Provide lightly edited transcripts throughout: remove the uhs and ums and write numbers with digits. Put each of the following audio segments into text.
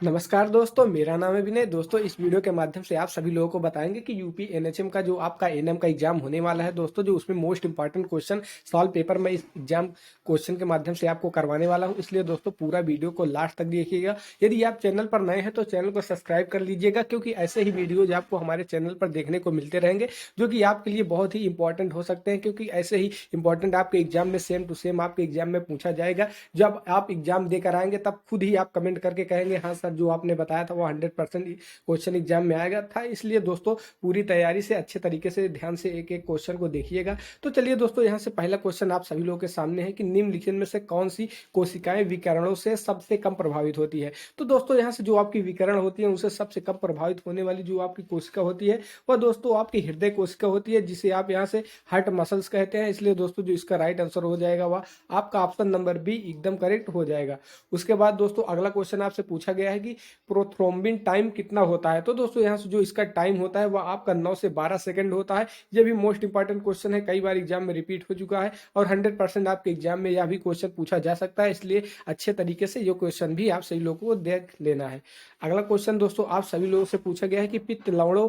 नमस्कार दोस्तों, मेरा नाम है विनय। दोस्तों, इस वीडियो के माध्यम से आप सभी लोगों को बताएंगे कि यूपी एनएचएम का जो आपका एनएम का एग्जाम होने वाला है दोस्तों, जो उसमें most important question solve paper में इस एग्जाम क्वेश्चन के माध्यम से आपको करवाने वाला हूं। इसलिए दोस्तों पूरा वीडियो को लास्ट तक देखिएगा। यदि आप चैनल पर नए हैं तो चैनल को सब्सक्राइब कर लीजिएगा, क्योंकि ऐसे ही वीडियोज आपको हमारे चैनल पर देखने को मिलते रहेंगे जो कि आपके लिए बहुत ही इंपॉर्टेंट हो सकते हैं, क्योंकि ऐसे ही इंपॉर्टेंट आपके एग्जाम में सेम टू सेम आपके एग्जाम में पूछा जाएगा। जब आप एग्जाम देकर आएंगे तब खुद ही आप कमेंट करके कहेंगे हाँ सर, जो आपने बताया था वो 100% क्वेश्चन एग्जाम में आएगा था। इसलिए दोस्तों पूरी तैयारी से अच्छे तरीके से ध्यान से एक एक क्वेश्चन को देखिएगा। तो चलिए दोस्तों, यहाँ से पहला क्वेश्चन आप सभी लोगों के सामने है कि निम्नलिखित में से कौन सी कोशिकाएं विकिरणों से सबसे कम प्रभावित होती है। तो दोस्तों यहाँ से जो आपकी विकिरण होती है उनसे सबसे कम प्रभावित होने वाली जो आपकी कोशिका होती है वह दोस्तों आपकी हृदय कोशिका होती है, जिसे आप यहाँ से हार्ट मसल्स कहते हैं। इसलिए दोस्तों जो इसका राइट आंसर हो जाएगा वह आपका ऑप्शन नंबर बी एकदम करेक्ट हो जाएगा। उसके बाद दोस्तों अगला क्वेश्चन आपसे पूछा गया है कि प्रोथ्रोम्बिन टाइम कितना होता है। तो दोस्तों यहाँ से जो इसका टाइम होता है वह आपका 9 से 12 सेकंड होता है। यह भी मोस्ट इंपॉर्टेंट क्वेश्चन है, कई बार एग्जाम में रिपीट हो चुका है और 100% आपके एग्जाम में यह भी क्वेश्चन पूछा जा सकता है। इसलिए अच्छे तरीके से ये क्वेश्चन भी आप सभी लोगों को देख लेना है। अगला क्वेश्चन दोस्तों आप सभी लोगों से पूछा गया है कि पित्त लवणों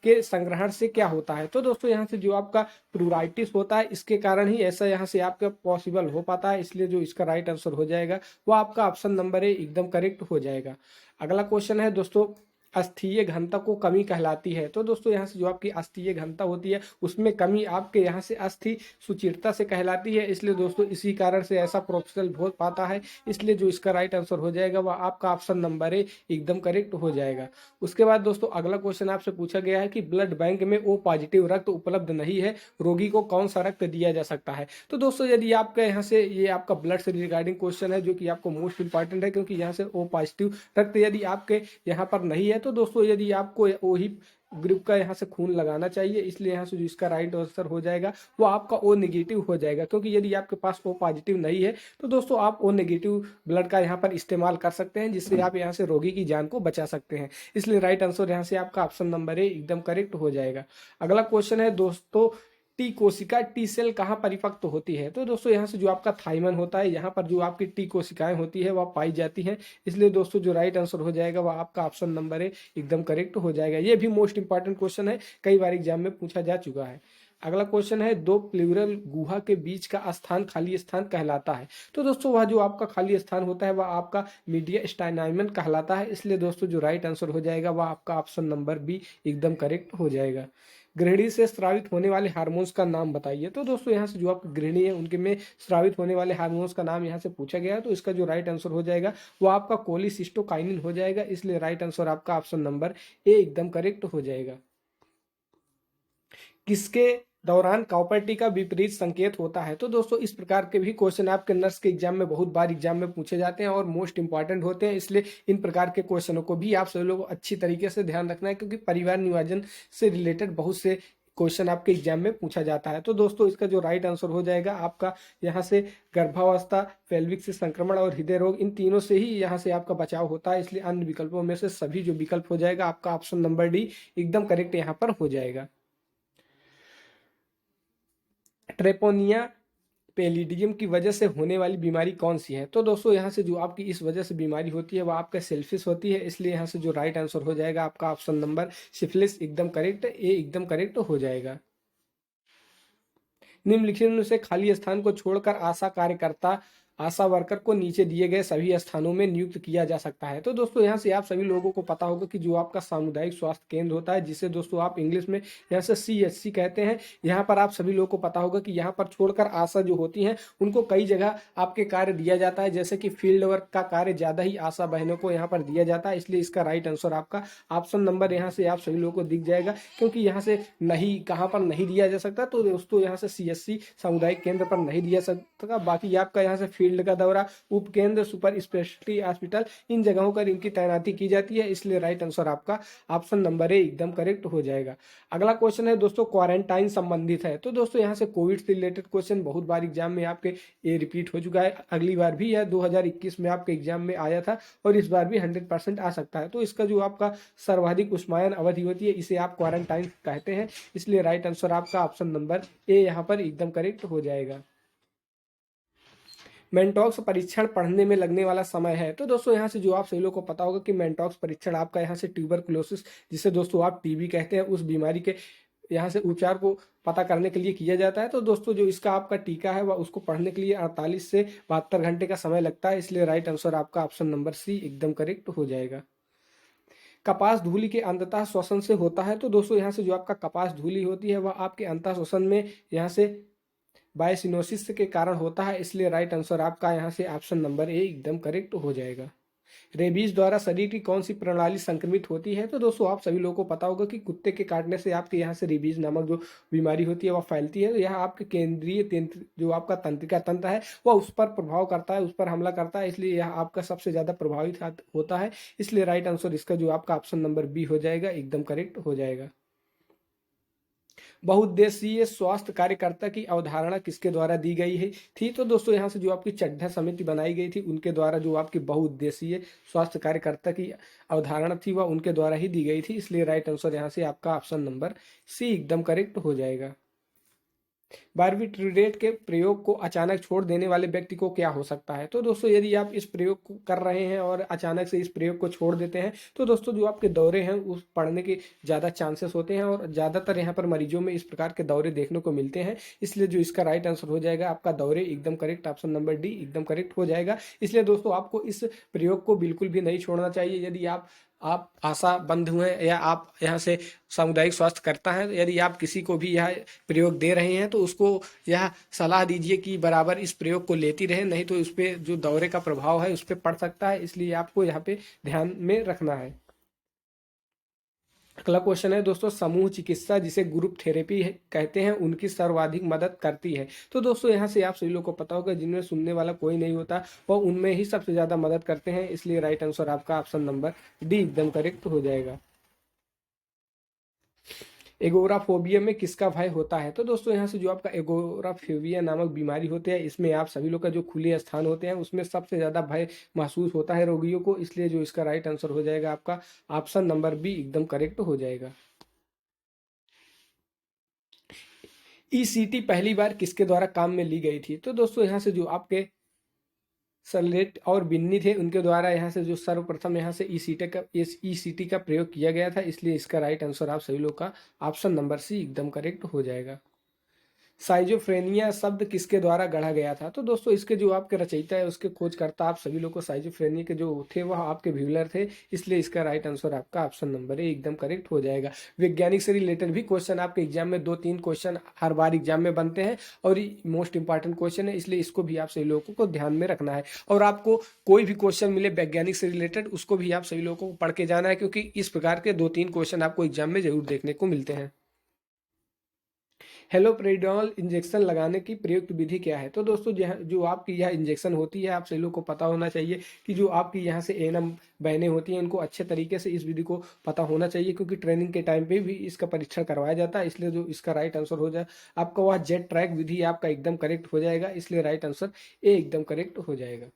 के संग्रहण से क्या होता है। तो दोस्तों यहाँ से जो आपका प्लूराइटिस होता है इसके कारण ही ऐसा यहाँ से आपका पॉसिबल हो पाता है। इसलिए जो इसका राइट आंसर हो जाएगा वो आपका ऑप्शन नंबर ए एकदम करेक्ट हो जाएगा। अगला क्वेश्चन है दोस्तों, अस्थीय घनता को कमी कहलाती है। तो दोस्तों यहाँ से जो आपकी अस्थीय घनता होती है उसमें कमी आपके यहाँ से अस्थि सुचिरता से कहलाती है। इसलिए दोस्तों इसी कारण से ऐसा प्रोफेशनल हो पाता है। इसलिए जो इसका राइट आंसर हो जाएगा वह आपका ऑप्शन नंबर ए एकदम करेक्ट हो जाएगा। उसके बाद दोस्तों अगला क्वेश्चन आपसे पूछा गया है कि ब्लड बैंक में ओ पॉजिटिव रक्त उपलब्ध नहीं है, रोगी को कौन सा रक्त दिया जा सकता है। तो दोस्तों यदि आपका यहाँ से ये आपका ब्लड से रिगार्डिंग क्वेश्चन है जो कि आपको मोस्ट इंपॉर्टेंट है, क्योंकि यहाँ से ओ पॉजिटिव रक्त यदि आपके यहाँ पर नहीं है तो दोस्तों यदि आपको वही ग्रुप का यहाँ से खून लगाना चाहिए। इसलिए यहाँ से जो इसका राइट आंसर हो जाएगा वो आपका ओ नेगेटिव हो जाएगा, क्योंकि यदि आपके पास ओ पॉजिटिव नहीं है तो दोस्तों आप ओ नेगेटिव ब्लड का यहाँ पर इस्तेमाल कर सकते हैं, जिससे आप यहाँ से रोगी की जान को बचा सकते हैं। इसलिए राइट आंसर यहाँ से आपका ऑप्शन नंबर ए एकदम करेक्ट हो जाएगा। अगला क्वेश्चन है दोस्तों, टी कोशिका टी सेल कहाँ परिपक्व होती है। तो दोस्तों यहाँ से जो आपका थाइमन होता है यहाँ पर जो आपकी टी कोशिकाएं होती है वह पाई जाती हैं। इसलिए दोस्तों जो राइट आंसर हो जाएगा वह आपका ऑप्शन नंबर ए एकदम करेक्ट हो जाएगा। ये भी मोस्ट इंपॉर्टेंट क्वेश्चन है, कई बार एग्जाम में पूछा जा चुका है। अगला क्वेश्चन है, दो प्लूरल गुहा के बीच का स्थान खाली स्थान कहलाता है। तो दोस्तों वह जो आपका खाली स्थान होता है वह आपका मीडिया स्टाइनाइमन कहलाता है। इसलिए दोस्तों जो राइट आंसर हो जाएगा वह आपका ऑप्शन नंबर बी एकदम करेक्ट हो जाएगा। गृहिणी से स्रावित होने वाले हार्मोन्स का नाम बताइए। तो दोस्तों यहाँ से जो आपकी गृहिणी है उनके में स्रावित होने वाले हार्मोन्स का नाम यहाँ से पूछा गया है। तो इसका जो राइट आंसर हो जाएगा वो आपका कोलिसिस्टोकाइनिन हो जाएगा। इसलिए राइट आंसर आपका ऑप्शन नंबर ए एकदम करेक्ट हो जाएगा। किसके दौरान कॉपर्टी का विपरीत संकेत होता है। तो दोस्तों इस प्रकार के भी क्वेश्चन आपके नर्स के एग्जाम में बहुत बार एग्जाम में पूछे जाते हैं और मोस्ट इंपॉर्टेंट होते हैं। इसलिए इन प्रकार के क्वेश्चनों को भी आप सभी लोगों को अच्छी तरीके से ध्यान रखना है, क्योंकि परिवार नियोजन से रिलेटेड बहुत से क्वेश्चन आपके एग्जाम में पूछा जाता है। तो दोस्तों इसका जो राइट आंसर हो जाएगा आपका यहाँ से गर्भावस्था, पेल्विक से संक्रमण और हृदय रोग, इन तीनों से ही यहाँ से आपका बचाव होता है। इसलिए अन्य विकल्पों में से सभी जो विकल्प हो जाएगा आपका ऑप्शन नंबर डी एकदम करेक्ट यहाँ पर हो जाएगा। ट्रेपोनिया पेलिडियम की वजह से होने वाली बीमारी कौन सी है। तो दोस्तों यहाँ से जो आपकी इस वजह से बीमारी होती है वह आपका सेल्फिश होती है। इसलिए यहाँ से जो राइट आंसर हो जाएगा आपका ऑप्शन नंबर सिफिलिस एकदम करेक्ट, ए एकदम करेक्ट हो जाएगा। निम्नलिखित में से खाली स्थान को छोड़कर आशा कार्यकर्ता आशा वर्कर को नीचे दिए गए सभी स्थानों में नियुक्त किया जा सकता है। तो दोस्तों यहाँ से आप सभी लोगों को पता होगा कि जो आपका सामुदायिक स्वास्थ्य केंद्र होता है, जिसे दोस्तों आप इंग्लिश में यहाँ से CHC कहते हैं, यहाँ पर आप सभी लोगों को पता होगा कि यहाँ पर छोड़कर आशा जो होती हैं उनको कई जगह आपके कार्य दिया जाता है, जैसे कि फील्ड वर्क का कार्य ज़्यादा ही आशा बहनों को यहाँ पर दिया जाता है। इसलिए इसका राइट आंसर आपका ऑप्शन नंबर यहाँ से आप सभी लोगों को दिख जाएगा, क्योंकि यहाँ से नहीं कहाँ पर नहीं दिया जा सकता। तो दोस्तों यहाँ से CHC सामुदायिक केंद्र पर नहीं दिया सकता। बाकी आपका यहाँ से फील्ड का दौरा, उपकेंद्र, सुपर स्पेशलिटी हॉस्पिटल, इन जगहों पर इनकी तैनाती की जाती है। इसलिए राइट आंसर आपका ऑप्शन नंबर ए एकदम करेक्ट हो जाएगा। अगला क्वेश्चन है दोस्तों, क्वारंटाइन संबंधित है। तो दोस्तों यहाँ से कोविड से रिलेटेड क्वेश्चन बहुत बार एग्जाम में आपके ये रिपीट हो चुका है, अगली बार भी है, 2021 में आपके एग्जाम में आया था और इस बार भी 100% आ सकता है। तो इसका जो आपका सर्वाधिक उष्मायन अवधि होती है इसे आप क्वारंटाइन कहते हैं। इसलिए राइट आंसर आपका ऑप्शन नंबर ए यहाँ पर एकदम करेक्ट हो जाएगा। मेंटॉक्स परीक्षण पढ़ने में लगने वाला समय है। तो दोस्तों यहाँ से जो आप सभी लोगों को पता होगा कि मेंटॉक्स परीक्षण आपका यहाँ से ट्यूबरकुलोसिस, जिसे दोस्तों आप टीबी कहते हैं, उस बीमारी के यहाँ से उपचार को पता करने के लिए किया जाता है। तो दोस्तों जो इसका आपका टीका है वह उसको पढ़ने के लिए 48 से 72 घंटे का समय लगता है, इसलिए राइट आंसर आपका ऑप्शन नंबर सी एकदम करेक्ट हो जाएगा। कपास धूलि के अंततः श्वसन से होता है। तो दोस्तों यहाँ से जो आपका कपास धूलि होती है वह आपके अंतः श्वसन में यहाँ से बायोसिनोसिस के कारण होता है, इसलिए राइट आंसर आपका यहाँ से ऑप्शन नंबर ए एकदम करेक्ट हो जाएगा। रेबीज द्वारा शरीर की कौन सी प्रणाली संक्रमित होती है? तो दोस्तों आप सभी लोगों को पता होगा कि कुत्ते के काटने से आपके यहाँ से रेबीज नामक जो बीमारी होती है वह फैलती है। तो यह आपके केंद्रीय तंत्र, जो आपका तंत्रिका तंत्र है, वह उस पर प्रभाव करता है, उस पर हमला करता है, इसलिए यह आपका सबसे ज्यादा प्रभावित होता है। इसलिए राइट आंसर इसका जो आपका ऑप्शन नंबर बी हो जाएगा, एकदम करेक्ट हो जाएगा। बहुउद्देशीय स्वास्थ्य कार्यकर्ता की अवधारणा किसके द्वारा दी गई है थी? तो दोस्तों यहाँ से जो आपकी चड्ढा समिति बनाई गई थी उनके द्वारा जो आपकी बहुउद्देशीय स्वास्थ्य कार्यकर्ता की अवधारणा थी वह उनके द्वारा ही दी गई थी, इसलिए राइट आंसर यहाँ से आपका ऑप्शन नंबर सी एकदम करेक्ट हो जाएगा। बार्बिट्रेट के प्रयोग को अचानक छोड़ देने वाले व्यक्ति को क्या हो सकता है? तो दोस्तों यदि आप इस प्रयोग को कर रहे हैं और अचानक से इस प्रयोग को छोड़ देते हैं तो दोस्तों जो आपके दौरे हैं उस पड़ने के ज़्यादा चांसेस होते हैं और ज़्यादातर यहाँ पर मरीजों में इस प्रकार के दौरे देखने को मिलते हैं, इसलिए जो इसका राइट आंसर हो जाएगा आपका दौरे एकदम करेक्ट, ऑप्शन नंबर डी एकदम करेक्ट हो जाएगा। इसलिए दोस्तों आपको इस प्रयोग को बिल्कुल भी नहीं छोड़ना चाहिए। यदि आप आशा बंद हुए या आप यहाँ से सामुदायिक स्वास्थ्य करता है, यदि आप किसी को भी यह प्रयोग दे रहे हैं तो उसको यह सलाह दीजिए कि बराबर इस प्रयोग को लेती रहे, नहीं तो उस पर जो दौरे का प्रभाव है उस पर पड़ सकता है, इसलिए आपको यहाँ पे ध्यान में रखना है। अगला क्वेश्चन है दोस्तों, समूह चिकित्सा जिसे ग्रुप थेरेपी कहते हैं उनकी सर्वाधिक मदद करती है। तो दोस्तों यहाँ से आप सभी लोगों को पता होगा जिनमें सुनने वाला कोई नहीं होता वह उनमें ही सबसे ज्यादा मदद करते हैं, इसलिए राइट आंसर आपका ऑप्शन नंबर डी एकदम करेक्ट हो जाएगा। एगोराफोबिया में किसका भय होता है? तो दोस्तों यहाँ से जो आपका एगोराफोबिया नामक बीमारी होती है इसमें आप सभी लोग का जो खुले स्थान होते हैं उसमें सबसे ज्यादा भय महसूस होता है रोगियों को, इसलिए जो इसका राइट आंसर हो जाएगा आपका ऑप्शन नंबर बी एकदम करेक्ट हो जाएगा। ईसीटी पहली बार किसके द्वारा काम में ली गई थी? तो दोस्तों यहाँ से जो आपके सलेट और बिन्नी थे उनके द्वारा यहाँ से जो सर्वप्रथम यहाँ से ईसीटी का प्रयोग किया गया था, इसलिए इसका राइट आंसर आप सभी लोग का ऑप्शन नंबर सी एकदम करेक्ट हो जाएगा। साइजोफ्रेनिया शब्द किसके द्वारा गढ़ा गया था? तो दोस्तों इसके जो आपके रचयिता है उसके खोजकर्ता आप सभी लोग को साइजोफ्रेनिया के जो थे वह आपके व्हीलर थे, इसलिए इसका राइट आंसर आपका ऑप्शन नंबर ए एकदम करेक्ट हो जाएगा। वैज्ञानिक से रिलेटेड भी क्वेश्चन आपके एग्जाम में 2-3 क्वेश्चन हर बार एग्जाम में बनते हैं और मोस्ट इंपॉर्टेंट क्वेश्चन है, इसलिए इसको भी आप सभी लोगों को ध्यान में रखना है। और आपको कोई भी क्वेश्चन मिले वैज्ञानिक से रिलेटेड उसको भी आप सभी लोगों को पढ़ के जाना है, क्योंकि इस प्रकार के 2-3 क्वेश्चन आपको एग्जाम में जरूर देखने को मिलते हैं। हेलोपेरिडोल इंजेक्शन लगाने की प्रयुक्त विधि क्या है? तो दोस्तों जो आपकी यह इंजेक्शन होती है आप सभी लोग को पता होना चाहिए कि जो आपकी यहाँ से एएनएम बहनें होती हैं इनको अच्छे तरीके से इस विधि को पता होना चाहिए, क्योंकि ट्रेनिंग के टाइम पे भी इसका परीक्षण करवाया जाता है, इसलिए जो इसका राइट आंसर हो जाए आपका वह जेट ट्रैक विधि आपका एकदम करेक्ट हो जाएगा, इसलिए राइट आंसर ए एकदम करेक्ट हो जाएगा।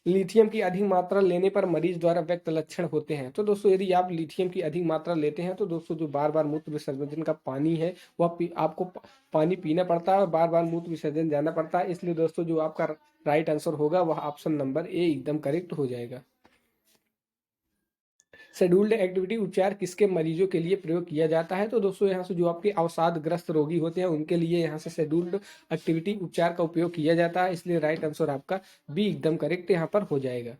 लिथियम की अधिक मात्रा लेने पर मरीज द्वारा व्यक्त लक्षण होते हैं। तो दोस्तों यदि आप लिथियम की अधिक मात्रा लेते हैं तो दोस्तों जो बार बार मूत्र विसर्जन का पानी है वह आपको पानी पीना पड़ता है और बार बार मूत्र विसर्जन जाना पड़ता है, इसलिए दोस्तों जो आपका राइट आंसर होगा वह ऑप्शन नंबर ए एकदम करेक्ट हो जाएगा। शेड्यूल्ड एक्टिविटी उपचार किसके मरीजों के लिए प्रयोग किया जाता है? तो दोस्तों यहाँ से जो आपके अवसादग्रस्त रोगी होते हैं उनके लिए यहाँ से शेड्यूल्ड एक्टिविटी उपचार का उपयोग किया जाता है, इसलिए राइट आंसर आपका बी एकदम करेक्ट यहाँ पर हो जाएगा।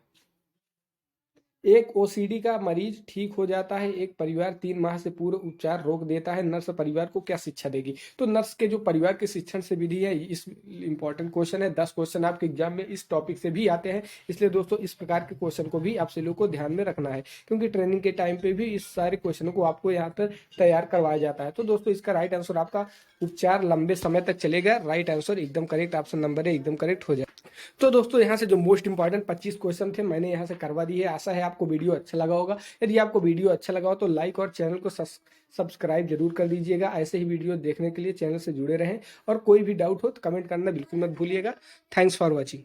एक ओसीडी का मरीज ठीक हो जाता है, एक परिवार 3 माह से पूर्व उपचार रोक देता है, नर्स परिवार को क्या शिक्षा देगी? तो नर्स के जो परिवार के शिक्षण से विधि है, इस इंपॉर्टेंट क्वेश्चन है, 10 क्वेश्चन आपके एग्जाम में इस टॉपिक से भी आते हैं, इसलिए दोस्तों इस प्रकार के क्वेश्चन को भी आप सभी लोग को ध्यान में रखना है, क्योंकि ट्रेनिंग के टाइम पे भी इस सारे क्वेश्चनों को आपको यहाँ पर तैयार करवाया जाता है। तो दोस्तों इसका राइट आंसर आपका उपचार लंबे समय तक चलेगा, राइट आंसर एकदम करेक्ट, ऑप्शन नंबर ए एकदम करेक्ट हो जाए। तो दोस्तों यहाँ से जो मोस्ट इंपॉर्टेंट 25 क्वेश्चन थे मैंने यहाँ से करवा दिए। आशा है आपको वीडियो अच्छा लगा होगा। यदि आपको वीडियो अच्छा लगा हो तो लाइक और चैनल को सब्सक्राइब जरूर कर दीजिएगा। ऐसे ही वीडियो देखने के लिए चैनल से जुड़े रहें और कोई भी डाउट हो तो कमेंट करना बिल्कुल मत भूलिएगा। Thanks for watching.